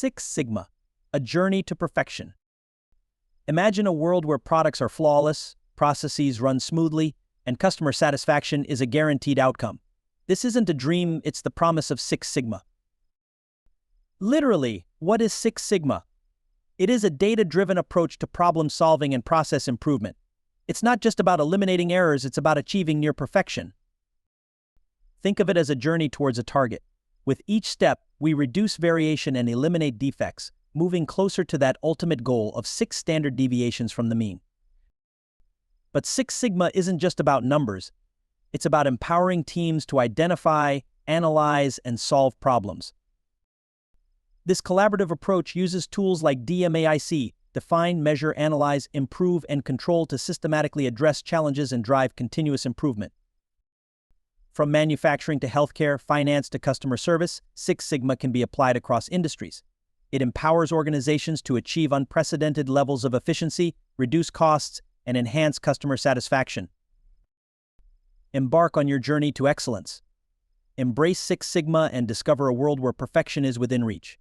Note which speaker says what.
Speaker 1: Six Sigma, a journey to perfection. Imagine a world where products are flawless, processes run smoothly, and customer satisfaction is a guaranteed outcome. This isn't a dream, it's the promise of Six Sigma. Literally, what is Six Sigma? It is a data-driven approach to problem solving and process improvement. It's not just about eliminating errors, it's about achieving near perfection. Think of it as a journey towards a target. With each step, we reduce variation and eliminate defects, moving closer to that ultimate goal of 6 standard deviations from the mean. But Six Sigma isn't just about numbers. It's about empowering teams to identify, analyze, and solve problems. This collaborative approach uses tools like DMAIC, define, measure, analyze, improve, and control to systematically address challenges and drive continuous improvement. From manufacturing to healthcare, finance to customer service, Six Sigma can be applied across industries. It empowers organizations to achieve unprecedented levels of efficiency, reduce costs, and enhance customer satisfaction. Embark on your journey to excellence. Embrace Six Sigma and discover a world where perfection is within reach.